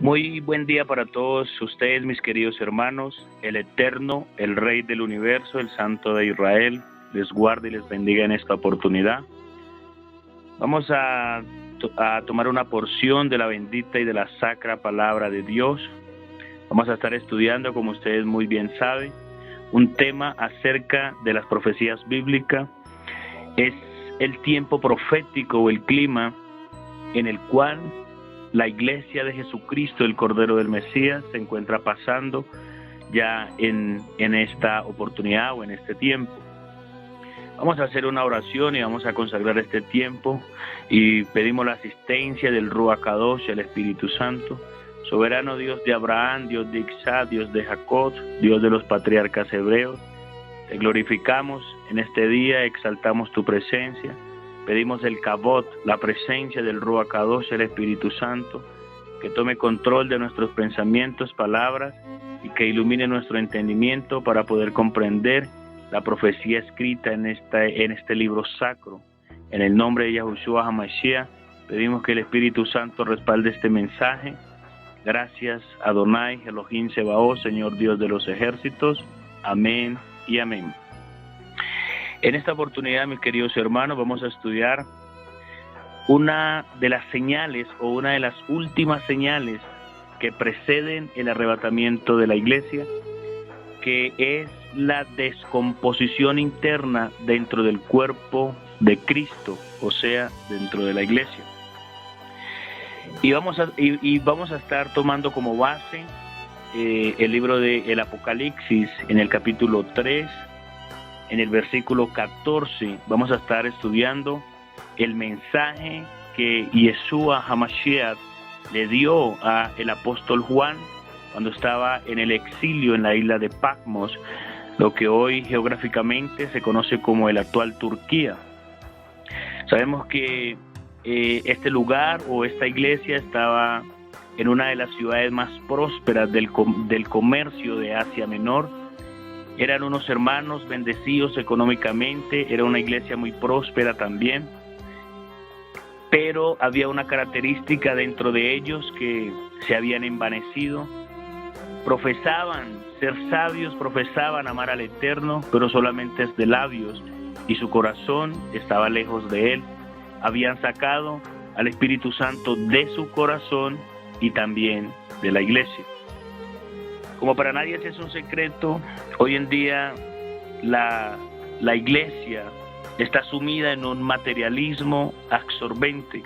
Muy buen día para todos ustedes, mis queridos hermanos. El Eterno, el Rey del Universo, el Santo de Israel, les guarde y les bendiga en esta oportunidad. Vamos a tomar una porción de la bendita y de la sacra palabra de Dios. Vamos a estar estudiando, como ustedes muy bien saben, un tema acerca de las profecías bíblicas. Es el tiempo profético o el clima en el cual la iglesia de Jesucristo, el Cordero del Mesías, se encuentra pasando ya en esta oportunidad o en este tiempo. Vamos a hacer una oración y vamos a consagrar este tiempo y pedimos la asistencia del Ruach Kadosh, el Espíritu Santo, soberano Dios de Abraham, Dios de Isaac, Dios de Jacob, Dios de los patriarcas hebreos. Te glorificamos en este día, exaltamos tu presencia. Pedimos el Kavod, la presencia del Ruach Kadosh, el Espíritu Santo, que tome control de nuestros pensamientos, palabras, y que ilumine nuestro entendimiento para poder comprender la profecía escrita en este libro sacro. En el nombre de Yahushua HaMashiach, pedimos que el Espíritu Santo respalde este mensaje. Gracias, Adonai, Elohim Sebaot, Señor Dios de los ejércitos. Amén y amén. En esta oportunidad, mis queridos hermanos, vamos a estudiar una de las señales o una de las últimas señales que preceden el arrebatamiento de la iglesia, que es la descomposición interna dentro del cuerpo de Cristo, o sea, dentro de la iglesia. Y vamos a estar tomando como base el libro del Apocalipsis en el capítulo 3, en el versículo 14, vamos a estar estudiando el mensaje que Yeshua HaMashiach le dio al apóstol Juan cuando estaba en el exilio en la isla de Patmos, lo que hoy geográficamente se conoce como el actual Turquía. Sabemos que este lugar o esta iglesia estaba en una de las ciudades más prósperas del comercio de Asia Menor. Eran unos hermanos bendecidos económicamente, era una iglesia muy próspera también, pero había una característica dentro de ellos que se habían envanecido. Profesaban ser sabios, profesaban amar al Eterno, pero solamente es de labios, y su corazón estaba lejos de Él. Habían sacado al Espíritu Santo de su corazón y también de la iglesia. Como para nadie es un secreto, hoy en día la iglesia está sumida en un materialismo absorbente,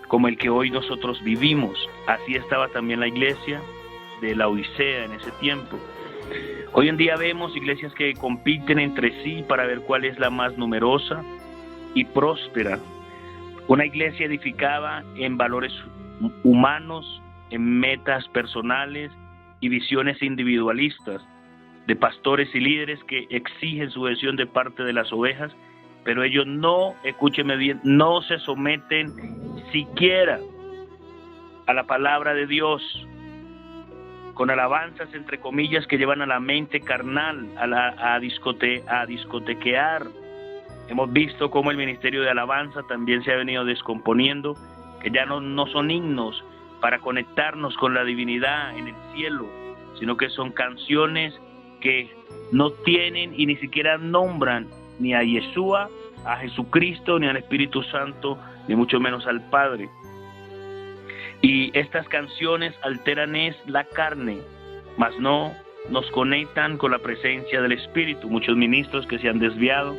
como el que hoy nosotros vivimos. Así estaba también la iglesia de la Odisea en ese tiempo. Hoy en día vemos iglesias que compiten entre sí para ver cuál es la más numerosa y próspera. Una iglesia edificada en valores humanos, en metas personales y visiones individualistas, de pastores y líderes que exigen sujeción de parte de las ovejas, pero ellos no, escúcheme bien, no se someten siquiera a la palabra de Dios, con alabanzas entre comillas que llevan a la mente carnal, a discotequear. Hemos visto cómo el ministerio de alabanza también se ha venido descomponiendo, que ya no son himnos para conectarnos con la divinidad en el cielo, sino que son canciones que no tienen y ni siquiera nombran ni a Yeshua, a Jesucristo, ni al Espíritu Santo, ni mucho menos al Padre. Y estas canciones alteran la carne, mas no nos conectan con la presencia del Espíritu. Muchos ministros que se han desviado,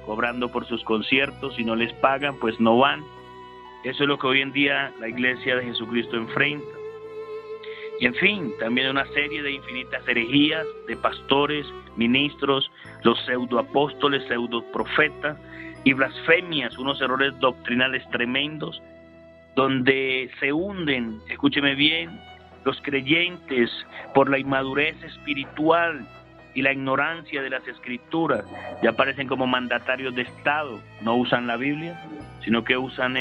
cobrando por sus conciertos, y no les pagan, pues no van. Eso es lo que hoy en día la iglesia de Jesucristo enfrenta. Y en fin, también una serie de infinitas herejías de pastores, ministros, los pseudoapóstoles, pseudoprofetas y blasfemias, unos errores doctrinales tremendos, donde se hunden, escúcheme bien, los creyentes por la inmadurez espiritual y la ignorancia de las escrituras. Ya aparecen como mandatarios de Estado, no usan la Biblia, sino que usan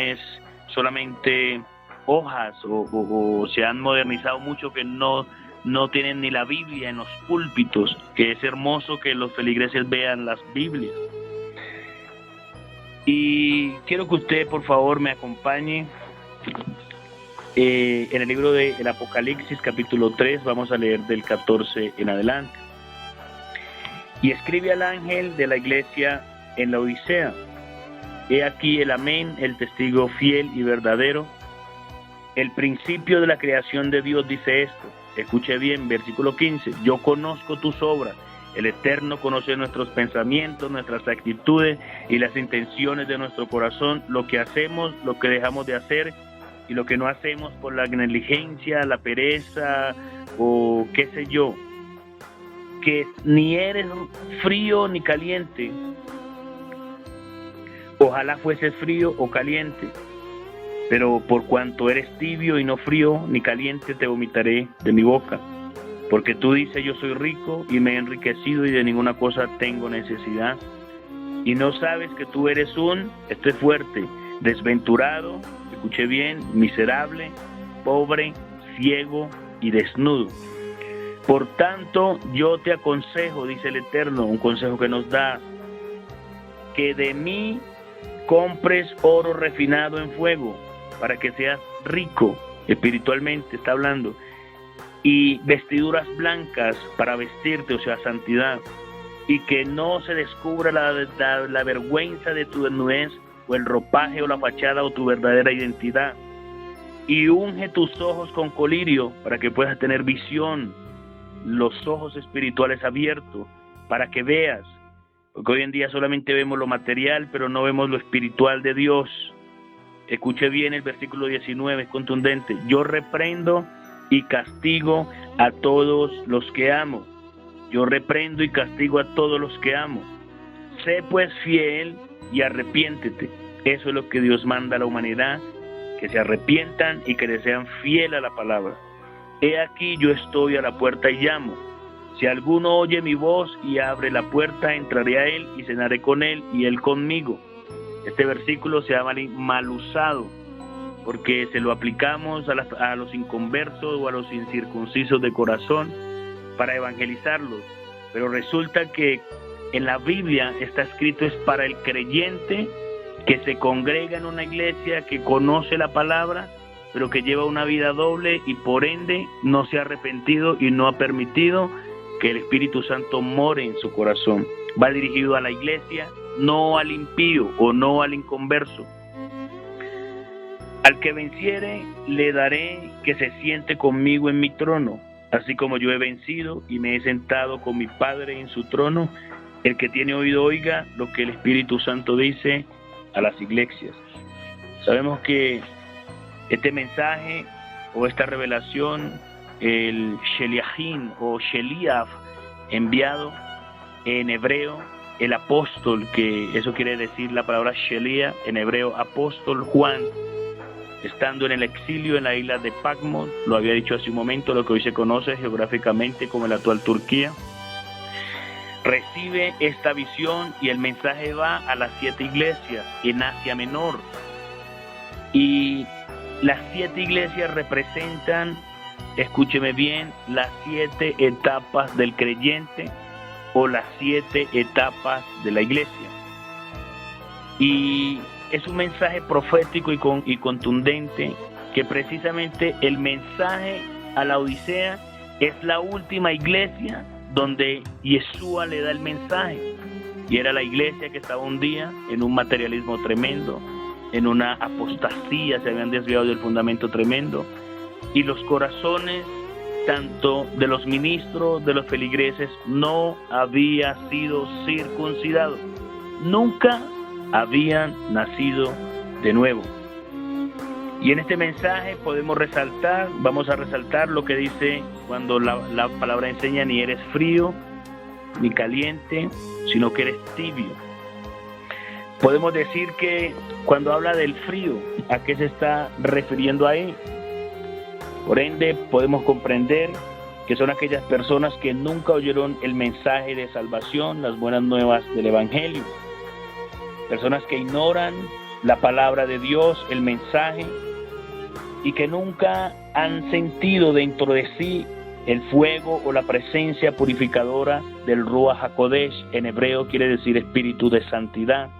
solamente hojas o se han modernizado mucho, que no tienen ni la Biblia en los púlpitos, que es hermoso que los feligreses vean las Biblias. Y quiero que usted por favor me acompañe En el libro del Apocalipsis, capítulo 3, vamos a leer del 14 en adelante. Y escribe al ángel de la iglesia en la Odisea: he aquí el amén, el testigo fiel y verdadero, el principio de la creación de Dios dice esto. Escuche bien, versículo 15: yo conozco tus obras. El Eterno conoce nuestros pensamientos, nuestras actitudes y las intenciones de nuestro corazón, lo que hacemos, lo que dejamos de hacer y lo que no hacemos por la negligencia, la pereza o qué sé yo. Que ni eres frío ni caliente. Ojalá fuese frío o caliente, pero por cuanto eres tibio y no frío ni caliente, te vomitaré de mi boca. Porque tú dices: yo soy rico y me he enriquecido y de ninguna cosa tengo necesidad. Y no sabes que tú eres esto fuerte, desventurado, escuche bien, miserable, pobre, ciego y desnudo. Por tanto, yo te aconsejo, dice el Eterno, un consejo que nos da, que de mí compres oro refinado en fuego, para que seas rico espiritualmente, está hablando, y vestiduras blancas para vestirte, o sea, santidad, y que no se descubra la vergüenza de tu desnudez, o el ropaje o la fachada o tu verdadera identidad. Y unge tus ojos con colirio para que puedas tener visión, los ojos espirituales abiertos, para que veas, porque hoy en día solamente vemos lo material, pero no vemos lo espiritual de Dios. Escuche bien el versículo 19, es contundente: yo reprendo y castigo a todos los que amo. Yo reprendo y castigo a todos los que amo. Sé pues fiel y arrepiéntete. Eso es lo que Dios manda a la humanidad, que se arrepientan y que le sean fiel a la palabra. He aquí yo estoy a la puerta y llamo. Si alguno oye mi voz y abre la puerta, entraré a él y cenaré con él y él conmigo. Este versículo se ha mal usado porque se lo aplicamos a los inconversos o a los incircuncisos de corazón para evangelizarlos. Pero resulta que en la Biblia está escrito es para el creyente que se congrega en una iglesia, que conoce la palabra, pero que lleva una vida doble y por ende no se ha arrepentido y no ha permitido que el Espíritu Santo more en su corazón. Va dirigido a la iglesia, no al impío o no al inconverso. Al que venciere, le daré que se siente conmigo en mi trono, así como yo he vencido y me he sentado con mi Padre en su trono. El que tiene oído oiga lo que el Espíritu Santo dice a las iglesias. Sabemos que este mensaje o esta revelación, el Sheliachim o Sheliach, enviado en hebreo, el apóstol, que eso quiere decir la palabra Sheliach, en hebreo apóstol Juan, estando en el exilio en la isla de Patmos, lo había dicho hace un momento, lo que hoy se conoce geográficamente como la actual Turquía, recibe esta visión y el mensaje va a las 7 iglesias en Asia Menor. Y las 7 iglesias representan, escúcheme bien, las 7 etapas del creyente o las 7 etapas de la iglesia. Y es un mensaje profético y contundente, que precisamente el mensaje a la Odisea es la última iglesia donde Yeshua le da el mensaje. Y era la iglesia que estaba un día en un materialismo tremendo, en una apostasía, se habían desviado del fundamento tremendo, y los corazones tanto de los ministros, de los feligreses, no había sido circuncidados, nunca habían nacido de nuevo. Y en este mensaje vamos a resaltar lo que dice cuando la palabra enseña: ni eres frío ni caliente, sino que eres tibio. Podemos decir que cuando habla del frío, ¿a qué se está refiriendo ahí? Por ende, podemos comprender que son aquellas personas que nunca oyeron el mensaje de salvación, las buenas nuevas del Evangelio. Personas que ignoran la palabra de Dios, el mensaje, y que nunca han sentido dentro de sí el fuego o la presencia purificadora del Ruach HaKodesh. En hebreo quiere decir espíritu de santidad.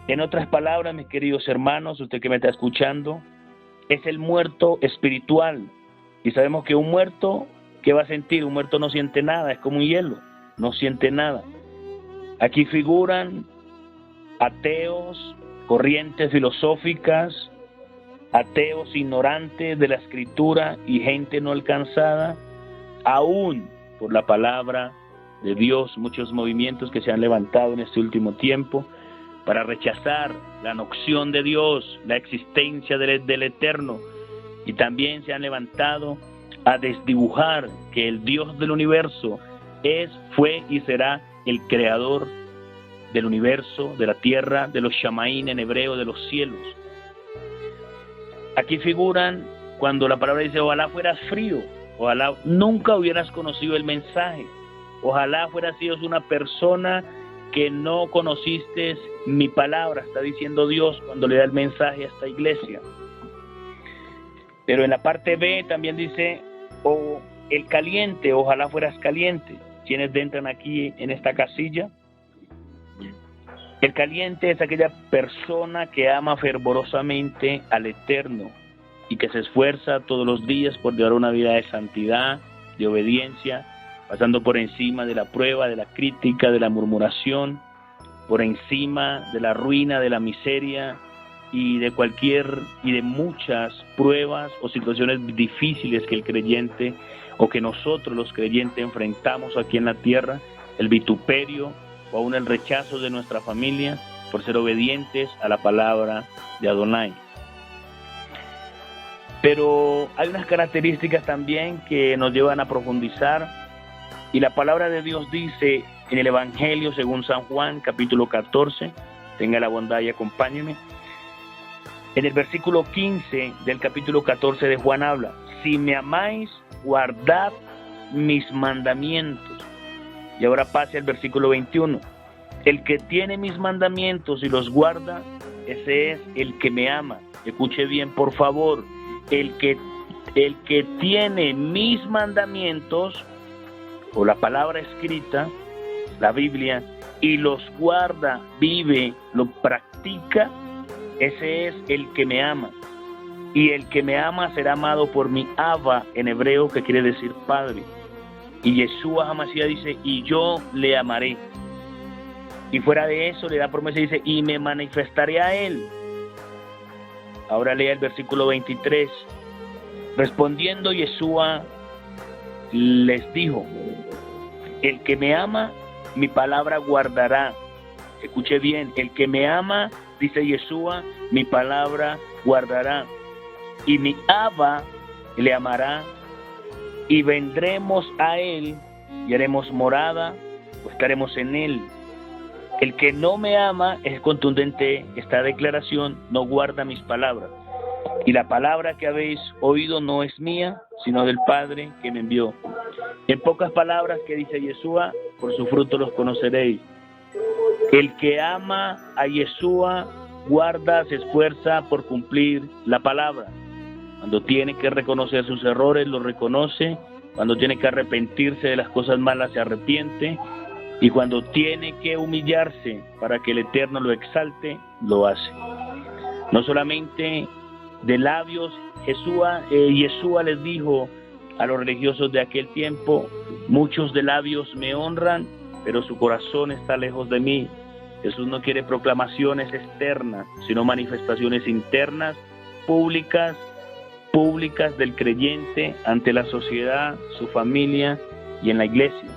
En otras palabras, mis queridos hermanos, usted que me está escuchando, es el muerto espiritual. Y sabemos que un muerto, ¿qué va a sentir? Un muerto no siente nada, es como un hielo, no siente nada. Aquí figuran ateos, corrientes filosóficas, ateos ignorantes de la Escritura y gente no alcanzada, aún por la palabra de Dios. Muchos movimientos que se han levantado en este último tiempo para rechazar la noción de Dios, la existencia del Eterno, y también se han levantado a desdibujar que el Dios del universo es, fue y será el creador del universo, de la tierra, de los shamaín en hebreo, de los cielos. Aquí figuran cuando la palabra dice: ojalá fueras frío, ojalá nunca hubieras conocido el mensaje, ojalá fueras sido una persona que no conociste mi palabra, está diciendo Dios cuando le da el mensaje a esta iglesia. Pero en la parte B también dice: o el caliente, ojalá fueras caliente. ¿Quiénes entran aquí en esta casilla? El caliente es aquella persona que ama fervorosamente al Eterno y que se esfuerza todos los días por llevar una vida de santidad, de obediencia, pasando por encima de la prueba, de la crítica, de la murmuración, por encima de la ruina, de la miseria y de muchas pruebas o situaciones difíciles que el creyente o que nosotros los creyentes enfrentamos aquí en la tierra, el vituperio o aún el rechazo de nuestra familia por ser obedientes a la palabra de Adonai. Pero hay unas características también que nos llevan a profundizar, y la palabra de Dios dice en el Evangelio según San Juan, capítulo 14, tenga la bondad y acompáñeme. En el versículo 15 del capítulo 14 de Juan habla: si me amáis, guardad mis mandamientos. Y ahora pase al versículo 21. El que tiene mis mandamientos y los guarda, ese es el que me ama. Escuche bien, por favor. El que tiene mis mandamientos, o la palabra escrita, la Biblia, y los guarda, vive, lo practica, ese es el que me ama. Y el que me ama será amado por mi Abba, en hebreo, que quiere decir Padre. Y Yeshua HaMashiach dice: y yo le amaré. Y fuera de eso le da promesa y dice: y me manifestaré a él. Ahora lea el versículo 23. Respondiendo Yeshua les dijo: el que me ama, mi palabra guardará. Escuche bien, el que me ama, dice Yeshua, mi palabra guardará. Y mi Abba le amará, y vendremos a él y haremos morada, o estaremos en él. El que no me ama, es contundente esta declaración, no guarda mis palabras. Y la palabra que habéis oído no es mía, sino del Padre que me envió. En pocas palabras, que dice Yeshua: por su fruto los conoceréis. El que ama a Yeshua guarda, se esfuerza por cumplir la palabra. Cuando tiene que reconocer sus errores, los reconoce. Cuando tiene que arrepentirse de las cosas malas, se arrepiente. Y cuando tiene que humillarse para que el Eterno lo exalte, lo hace. No solamente de labios, Yeshua les dijo a los religiosos de aquel tiempo: muchos de labios me honran, pero su corazón está lejos de mí. Jesús no quiere proclamaciones externas, sino manifestaciones internas, públicas del creyente ante la sociedad, su familia y en la iglesia.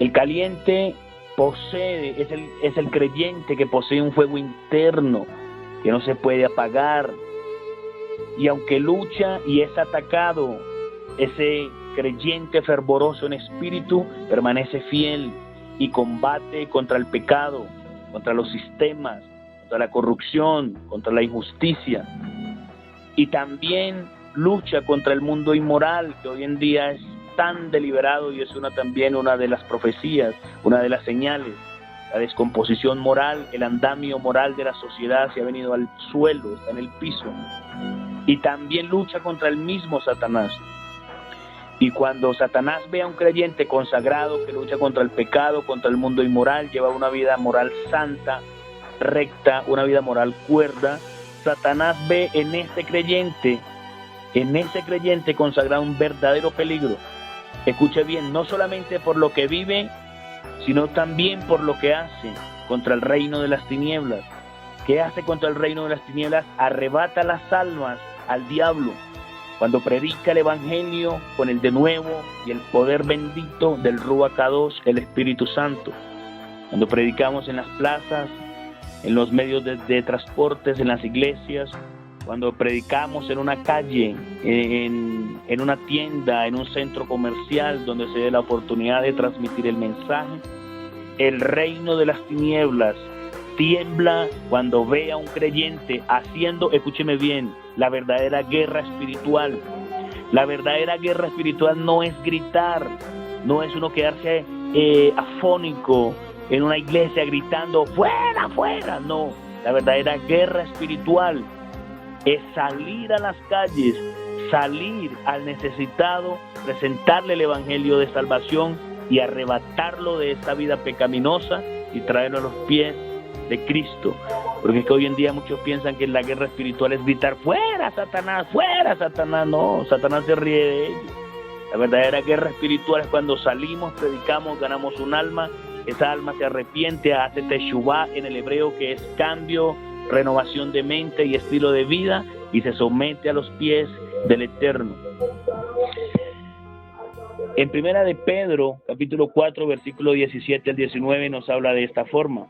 El caliente es el creyente que posee un fuego interno que no se puede apagar, y aunque lucha y es atacado, ese creyente fervoroso en espíritu permanece fiel y combate contra el pecado, contra los sistemas, contra la corrupción, contra la injusticia, y también lucha contra el mundo inmoral que hoy en día es tan deliberado, y es también una de las profecías, una de las señales. La descomposición moral, el andamio moral de la sociedad se ha venido al suelo, está en el piso. Y también lucha contra el mismo Satanás. Y cuando Satanás ve a un creyente consagrado que lucha contra el pecado, contra el mundo inmoral, lleva una vida moral santa, recta, una vida moral cuerda, Satanás ve en este creyente consagrado un verdadero peligro. Escuche bien, no solamente por lo que vive, sino también por lo que hace contra el reino de las tinieblas. ¿Qué hace contra el reino de las tinieblas? Arrebata las almas al diablo cuando predica el evangelio con el denuevo y el poder bendito del Ruach Kadosh, el Espíritu Santo. Cuando predicamos en las plazas, en los medios de transportes, en las iglesias, cuando predicamos en una calle, en una tienda, en un centro comercial donde se dé la oportunidad de transmitir el mensaje, el reino de las tinieblas tiembla cuando ve a un creyente haciendo, escúcheme bien, la verdadera guerra espiritual. La verdadera guerra espiritual no es gritar, no es uno quedarse afónico en una iglesia gritando fuera, fuera, no. La verdadera guerra espiritual es salir a las calles, salir al necesitado, presentarle el evangelio de salvación y arrebatarlo de esta vida pecaminosa y traerlo a los pies de Cristo. Porque es que hoy en día muchos piensan que la guerra espiritual es gritar fuera Satanás, fuera Satanás. No, Satanás se ríe de ellos. La verdadera guerra espiritual es cuando salimos, predicamos, ganamos un alma, esa alma se arrepiente, hace teshuvá en el hebreo, que es cambio, renovación de mente y estilo de vida, y se somete a los pies del Eterno. En Primera de Pedro, capítulo 4, versículo 17 al 19, nos habla de esta forma: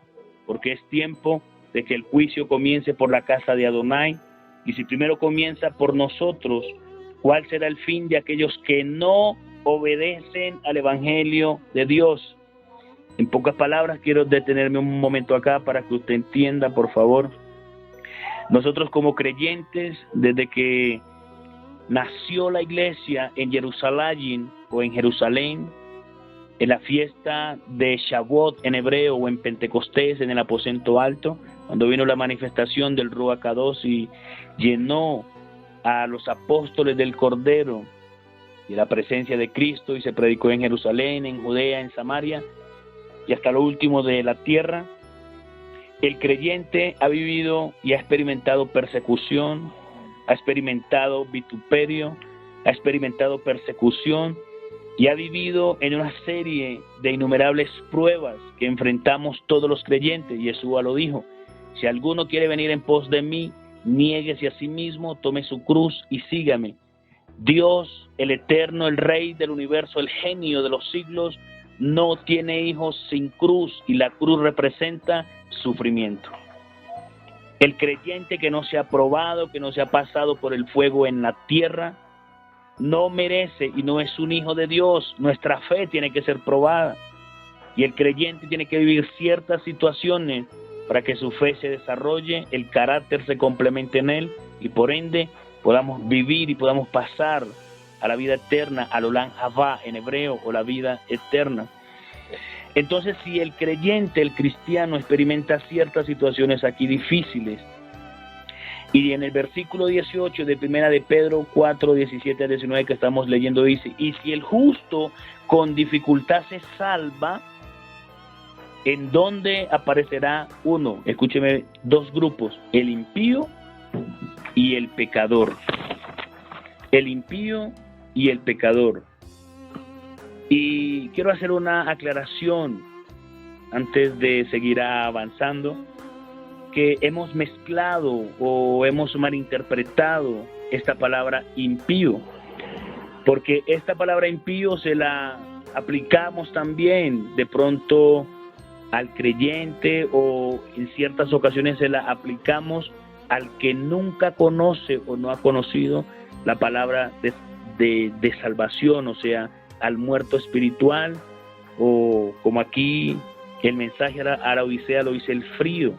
porque es tiempo de que el juicio comience por la casa de Adonai, y si primero comienza por nosotros, ¿cuál será el fin de aquellos que no obedecen al evangelio de Dios? En pocas palabras, quiero detenerme un momento acá para que usted entienda, por favor. Nosotros como creyentes, desde que nació la iglesia en Jerusalén o en Jerusalén, en la fiesta de Shavuot en hebreo o en Pentecostés en el aposento alto, cuando vino la manifestación del Ruach Kadosh y llenó a los apóstoles del Cordero y la presencia de Cristo, y se predicó en Jerusalén, en Judea, en Samaria y hasta lo último de la tierra, el creyente ha vivido y ha experimentado persecución, ha experimentado vituperio, ha experimentado persecución y ha vivido en una serie de innumerables pruebas que enfrentamos todos los creyentes. Yeshua lo dijo: si alguno quiere venir en pos de mí, niéguese a sí mismo, tome su cruz y sígame. Dios, el Eterno, el Rey del universo, el genio de los siglos, no tiene hijos sin cruz, y la cruz representa sufrimiento. El creyente que no se ha probado, que no se ha pasado por el fuego en la tierra, no merece y no es un hijo de Dios. Nuestra fe tiene que ser probada, y el creyente tiene que vivir ciertas situaciones para que su fe se desarrolle, el carácter se complemente en él, y por ende podamos vivir y podamos pasar a la vida eterna, al Olam Habá en hebreo, o la vida eterna. Entonces, si el creyente, el cristiano, experimenta ciertas situaciones aquí difíciles, y en el versículo 18 de Primera de Pedro 4, 17 a 19 que estamos leyendo dice: y si el justo con dificultad se salva, ¿en dónde aparecerá uno? Escúcheme, dos grupos: el impío y el pecador. El impío y el pecador. Y quiero hacer una aclaración antes de seguir avanzando, que hemos mezclado o hemos malinterpretado esta palabra impío, porque esta palabra impío se la aplicamos también de pronto al creyente, o en ciertas ocasiones se la aplicamos al que nunca conoce o no ha conocido la palabra de salvación, o sea, al muerto espiritual, o como aquí el mensaje a la Odisea lo dice, el frío.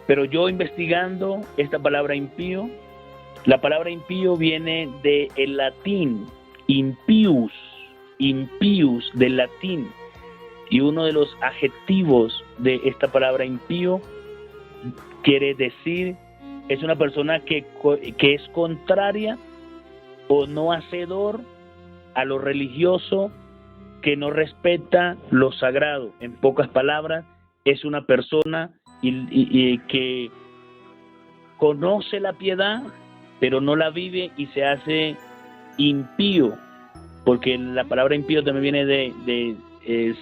Pero yo investigando esta palabra impío, la palabra impío viene del latín impius del latín, y uno de los adjetivos de esta palabra impío quiere decir, es una persona que es contraria o no hacedor a lo religioso, que no respeta lo sagrado. En pocas palabras, es una persona que conoce la piedad, pero no la vive y se hace impío, porque la palabra impío también viene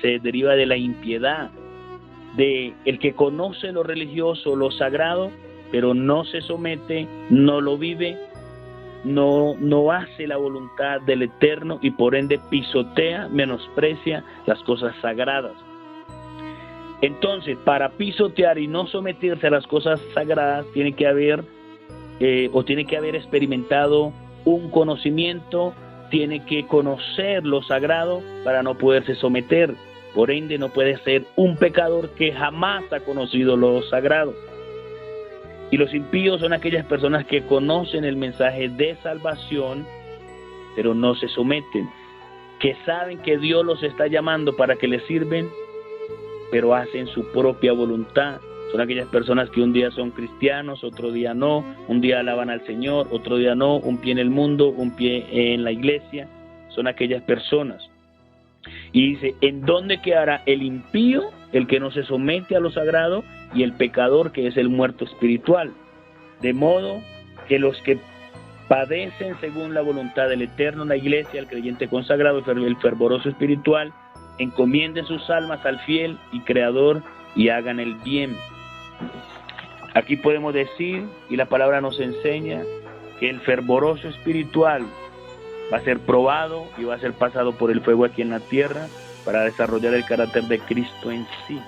se deriva de la impiedad, de el que conoce lo religioso, lo sagrado, pero no se somete, no lo vive, no hace la voluntad del Eterno y por ende pisotea, menosprecia las cosas sagradas. Entonces, para pisotear y no someterse a las cosas sagradas, tiene que haber experimentado un conocimiento, tiene que conocer lo sagrado para no poderse someter. Por ende, no puede ser un pecador que jamás ha conocido lo sagrado. Y los impíos son aquellas personas que conocen el mensaje de salvación, pero no se someten, que saben que Dios los está llamando para que les sirven, pero hacen su propia voluntad. Son aquellas personas que un día son cristianos, otro día no, un día alaban al Señor, otro día no, un pie en el mundo, un pie en la iglesia. Son aquellas personas. Y dice, ¿en dónde quedará el impío, el que no se somete a lo sagrado, y el pecador, que es el muerto espiritual? De modo que los que padecen según la voluntad del Eterno, la iglesia, el creyente consagrado, el fervoroso espiritual, encomienden sus almas al fiel y creador y hagan el bien. Aquí podemos decir, y la palabra nos enseña, que el fervoroso espiritual va a ser probado y va a ser pasado por el fuego aquí en la tierra para desarrollar el carácter de Cristo en sí.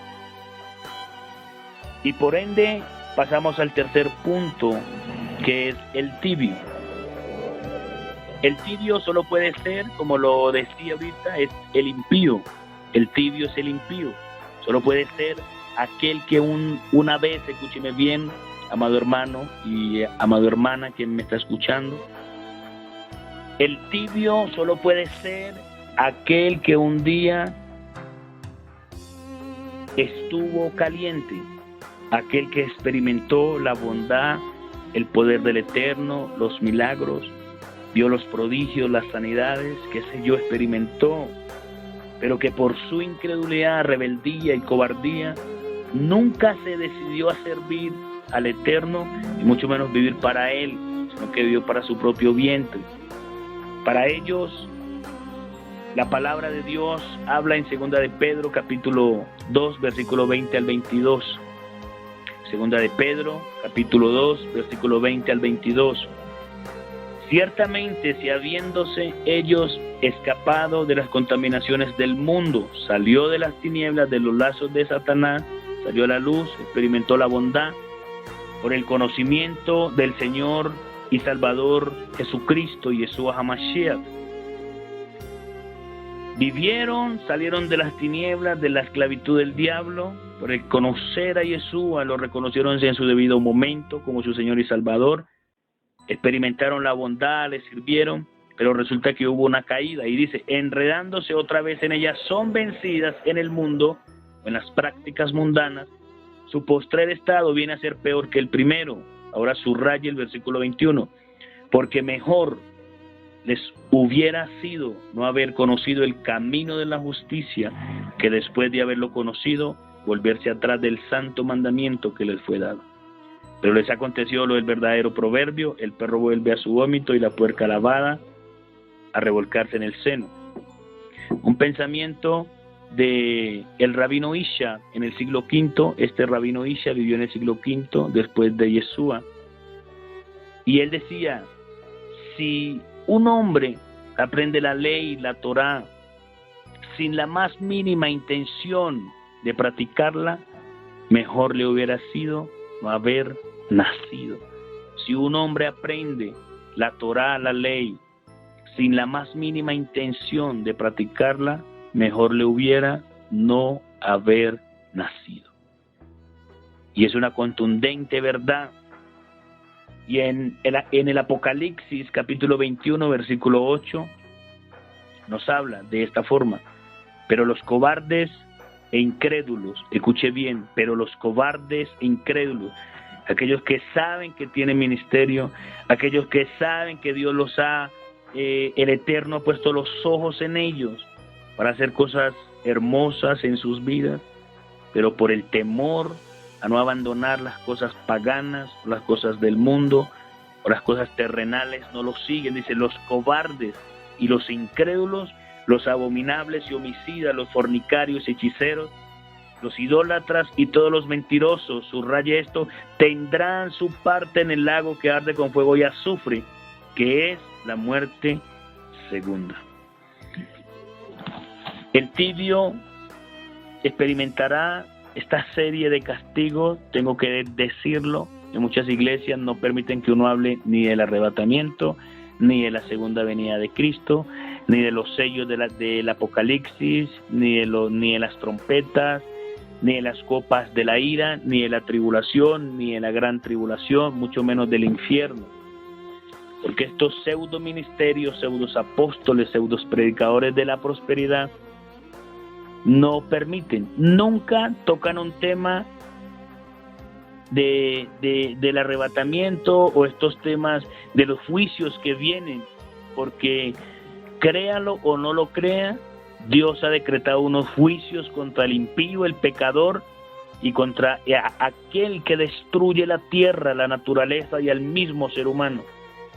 Y por ende pasamos al tercer punto, que es el tibio. El tibio solo puede ser, como lo decía ahorita, es el impío. El tibio es el impío. Solo puede ser aquel que una vez, escúcheme bien, amado hermano y amado hermana, quien me está escuchando. El tibio solo puede ser aquel que un día estuvo caliente, aquel que experimentó la bondad, el poder del Eterno, los milagros, vio los prodigios, las sanidades, qué sé yo, experimentó, pero que por su incredulidad, rebeldía y cobardía nunca se decidió a servir al Eterno y mucho menos vivir para Él, sino que vivió para su propio vientre. Para ellos, la palabra de Dios habla en 2 de Pedro, capítulo 2, versículo 20 al 22. 2 de Pedro, capítulo 2, versículo 20 al 22. Ciertamente, si habiéndose ellos escapado de las contaminaciones del mundo, salió de las tinieblas, de los lazos de Satanás, salió a la luz, experimentó la bondad, por el conocimiento del Señor y Salvador Jesucristo, Yeshua HaMashiach. Vivieron, salieron de las tinieblas, de la esclavitud del diablo, por el conocer a Yeshua, lo reconocieron en su debido momento como su Señor y Salvador, experimentaron la bondad, le sirvieron, pero resulta que hubo una caída, y dice, enredándose otra vez en ellas, son vencidas en el mundo, en las prácticas mundanas. Su postrer estado viene a ser peor que el primero. Ahora subraya el versículo 21, porque mejor les hubiera sido no haber conocido el camino de la justicia, que después de haberlo conocido, volverse atrás del santo mandamiento que les fue dado. Pero les aconteció lo del verdadero proverbio, el perro vuelve a su vómito y la puerca lavada a revolcarse en el seno. Un pensamiento de el rabino Isha en el siglo V. Este rabino Isha vivió en el siglo V después de Yeshua, y él decía, si un hombre aprende la ley, la Torá, sin la más mínima intención de practicarla, mejor le hubiera sido no haber nacido. Si un hombre aprende la Torá, la ley, sin la más mínima intención de practicarla, mejor le hubiera no haber nacido. Y es una contundente verdad. Y en el Apocalipsis, capítulo 21, versículo 8, nos habla de esta forma. Pero los cobardes e incrédulos, escuche bien, pero los cobardes e incrédulos, aquellos que saben que tienen ministerio, aquellos que saben que Dios los ha, el Eterno ha puesto los ojos en ellos para hacer cosas hermosas en sus vidas, pero por el temor a no abandonar las cosas paganas, las cosas del mundo, o las cosas terrenales, no lo siguen. Dice, los cobardes y los incrédulos, los abominables y homicidas, los fornicarios y hechiceros, los idólatras y todos los mentirosos, subraye esto, tendrán su parte en el lago que arde con fuego y azufre, que es la muerte segunda. El tibio experimentará esta serie de castigos, tengo que decirlo. En muchas iglesias no permiten que uno hable ni del arrebatamiento, ni de la segunda venida de Cristo, ni de los sellos del Apocalipsis, ni de las trompetas, ni de las copas de la ira, ni de la tribulación, ni de la gran tribulación, mucho menos del infierno. Porque estos pseudo ministerios, pseudos apóstoles, pseudos predicadores de la prosperidad no permiten, nunca tocan un tema del arrebatamiento o estos temas de los juicios que vienen, porque créalo o no lo crea, Dios ha decretado unos juicios contra el impío, el pecador, y contra aquel que destruye la tierra, la naturaleza y al mismo ser humano.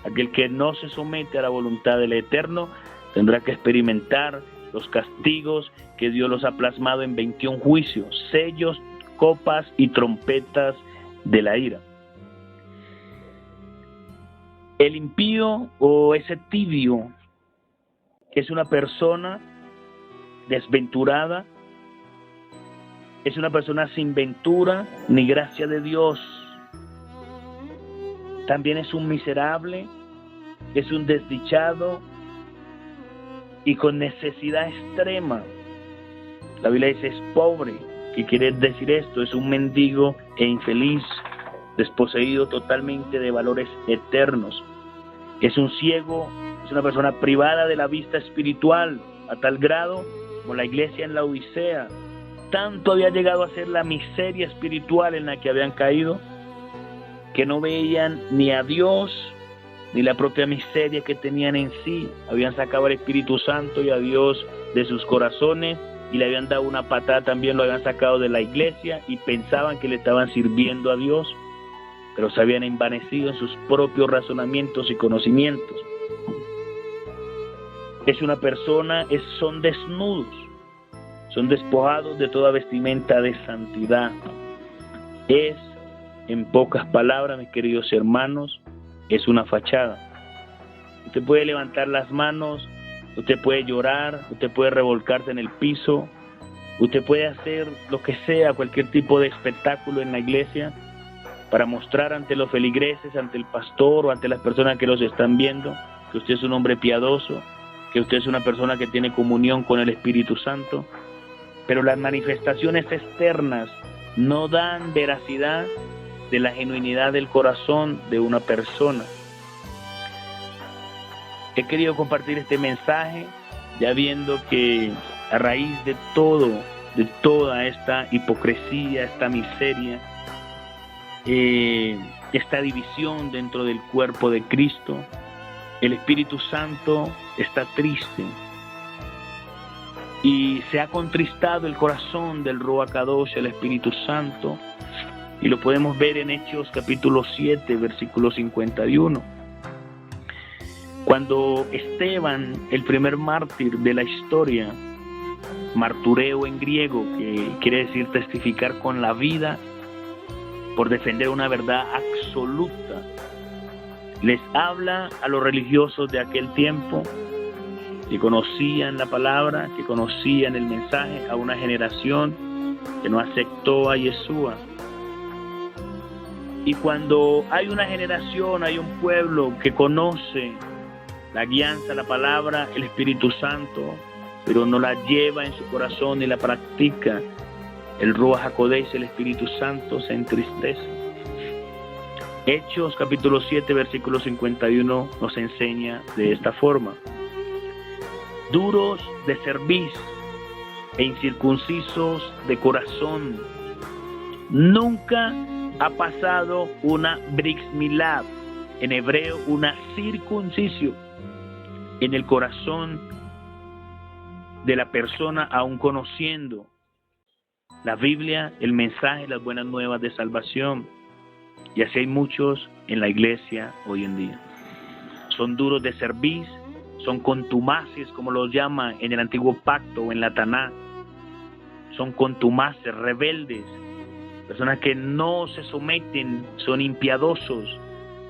Aquel que no se somete a la voluntad del Eterno tendrá que experimentar los castigos que Dios los ha plasmado en 21 juicios, sellos, copas y trompetas de la ira. El impío o ese tibio es una persona desventurada, es una persona sin ventura ni gracia de Dios. También es un miserable, es un desdichado y con necesidad extrema. La Biblia dice es pobre. ¿Qué quiere decir esto? Es un mendigo e infeliz, desposeído totalmente de valores eternos. Es un ciego, es una persona privada de la vista espiritual, a tal grado como la iglesia en la Odisea. Tanto había llegado a ser la miseria espiritual en la que habían caído, que no veían ni a Dios, ni la propia miseria que tenían en sí. Habían sacado al Espíritu Santo y a Dios de sus corazones, y le habían dado una patada también, lo habían sacado de la iglesia, y pensaban que le estaban sirviendo a Dios, pero se habían envanecido en sus propios razonamientos y conocimientos. Es una persona, son desnudos, son despojados de toda vestimenta de santidad. Es, en pocas palabras, mis queridos hermanos, es una fachada. Usted puede levantar las manos, usted puede llorar, usted puede revolcarse en el piso, usted puede hacer lo que sea, cualquier tipo de espectáculo en la iglesia, para mostrar ante los feligreses, ante el pastor o ante las personas que los están viendo, que usted es un hombre piadoso, que usted es una persona que tiene comunión con el Espíritu Santo, pero las manifestaciones externas no dan veracidad de la genuinidad del corazón de una persona. He querido compartir este mensaje ya viendo que a raíz de toda esta hipocresía, esta miseria, esta división dentro del cuerpo de Cristo, el Espíritu Santo está triste y se ha contristado el corazón del Ruach Kadosh, el Espíritu Santo, y lo podemos ver en Hechos capítulo 7, versículo 51. Cuando Esteban, el primer mártir de la historia, martureo en griego, que quiere decir testificar con la vida por defender una verdad absoluta, les habla a los religiosos de aquel tiempo que conocían la palabra, que conocían el mensaje, a una generación que no aceptó a Yeshua. Y cuando hay una generación, hay un pueblo que conoce la guianza, la palabra, el Espíritu Santo, pero no la lleva en su corazón ni la practica, el Ruach HaKodesh, el Espíritu Santo, se entristece. Hechos capítulo 7, versículo 51 nos enseña de esta forma: duros de cerviz e incircuncisos de corazón, nunca ha pasado una Bris Milá, en hebreo una circuncisión, en el corazón de la persona, aún conociendo la Biblia, el mensaje, las buenas nuevas de salvación. Y así hay muchos en la iglesia hoy en día. Son duros de servir, son contumaces, como los llama en el antiguo pacto o en la Taná. Son contumaces, rebeldes, personas que no se someten, son impiadosos,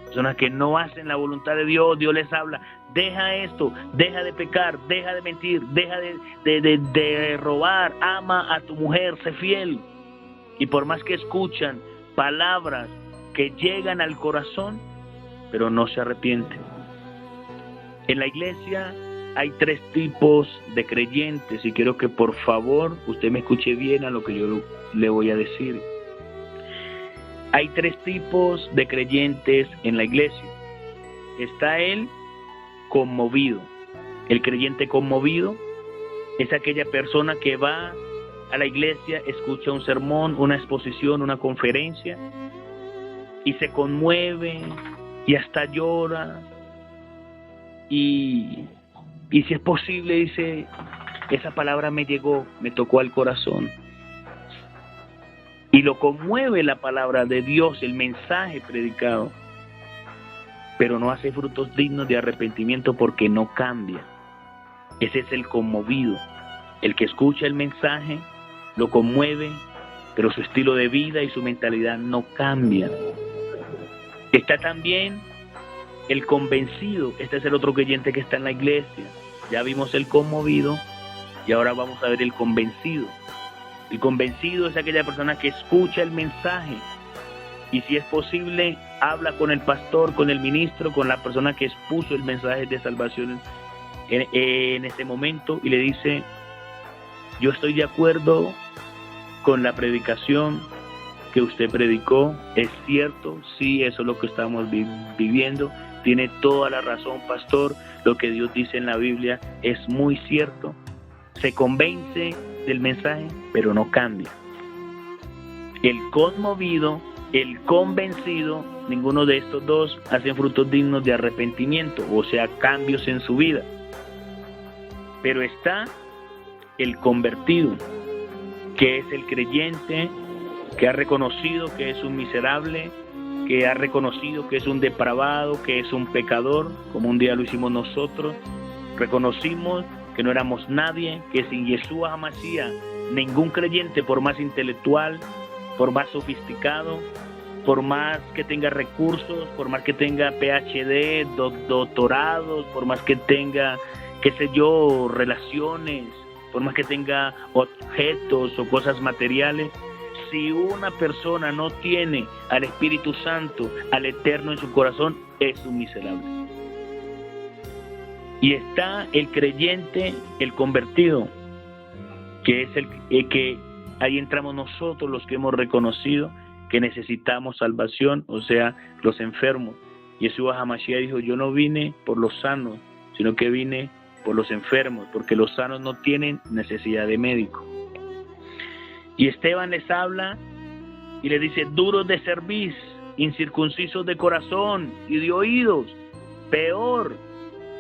personas que no hacen la voluntad de Dios. Dios les habla: deja esto, deja de pecar, deja de mentir, deja de robar, ama a tu mujer, sé fiel. Y por más que escuchan palabras que llegan al corazón, pero no se arrepienten. En la iglesia hay 3 tipos de creyentes, y quiero que por favor usted me escuche bien a lo que yo le voy a decir. Hay 3 tipos de creyentes en la iglesia. Está el conmovido. El creyente conmovido es aquella persona que va a la iglesia, escucha un sermón, una exposición, una conferencia, y se conmueve y hasta llora, y si es posible dice: esa palabra me llegó, me tocó al corazón. Y lo conmueve la palabra de Dios, el mensaje predicado, pero no hace frutos dignos de arrepentimiento porque no cambia. Ese es el conmovido, el que escucha el mensaje, lo conmueve, pero su estilo de vida y su mentalidad no cambian. Está también el convencido. Este es el otro creyente que está en la iglesia. Ya vimos el conmovido y ahora vamos a ver el convencido. El convencido es aquella persona que escucha el mensaje y, si es posible, habla con el pastor, con el ministro, con la persona que expuso el mensaje de salvación en ese momento, y le dice: yo estoy de acuerdo con la predicación que usted predicó, es cierto, sí, eso es lo que estamos viviendo, tiene toda la razón, pastor, lo que Dios dice en la Biblia es muy cierto. Se convence del mensaje, pero no cambia. El conmovido, el convencido, ninguno de estos dos hacen frutos dignos de arrepentimiento, o sea, cambios en su vida. Pero está el convertido, que es el creyente que ha reconocido que es un miserable, que ha reconocido que es un depravado, que es un pecador, como un día lo hicimos nosotros. Reconocimos que no éramos nadie, que sin Yeshua HaMashiach ningún creyente, por más intelectual, por más sofisticado, por más que tenga recursos, por más que tenga PhD, doctorados, por más que tenga, qué sé yo, relaciones, por más que tenga objetos o cosas materiales, si una persona no tiene al Espíritu Santo, al Eterno en su corazón, es un miserable. Y está el creyente, el convertido, que es el que ahí entramos nosotros, los que hemos reconocido que necesitamos salvación, o sea, los enfermos. Yeshua HaMashiach dijo: yo no vine por los sanos, sino que vine por los enfermos, porque los sanos no tienen necesidad de médico. Y Esteban les habla y les dice: duros de cerviz, incircuncisos de corazón y de oídos, peor,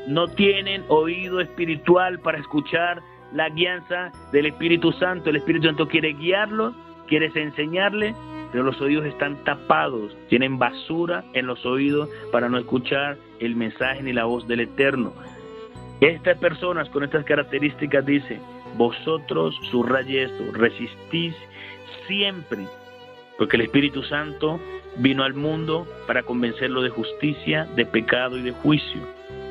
no tienen oído espiritual para escuchar la guianza del Espíritu Santo. El Espíritu Santo quiere guiarlos, quiere enseñarles, pero los oídos están tapados, tienen basura en los oídos para no escuchar el mensaje ni la voz del Eterno. Estas personas con estas características dice: vosotros, subraye esto, resistís siempre, porque el Espíritu Santo vino al mundo para convencerlo de justicia, de pecado y de juicio.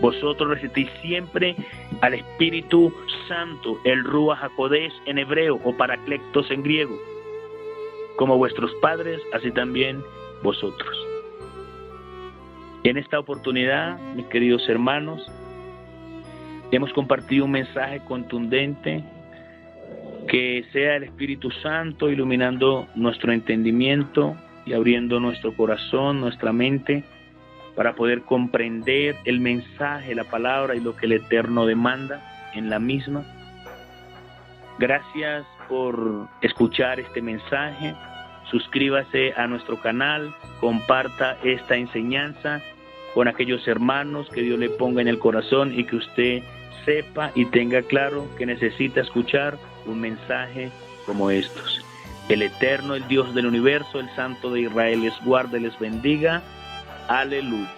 Vosotros resistís siempre al Espíritu Santo, el Ruach HaKodesh en hebreo o Paracletos en griego. Como vuestros padres, así también vosotros. En esta oportunidad, mis queridos hermanos, hemos compartido un mensaje contundente, que sea el Espíritu Santo iluminando nuestro entendimiento y abriendo nuestro corazón, nuestra mente, para poder comprender el mensaje, la palabra y lo que el Eterno demanda en la misma. Gracias por escuchar este mensaje. Suscríbase a nuestro canal, comparta esta enseñanza con aquellos hermanos que Dios le ponga en el corazón y que usted sepa y tenga claro que necesita escuchar un mensaje como estos. El Eterno, el Dios del universo, el Santo de Israel les guarde, les bendiga. Aleluya.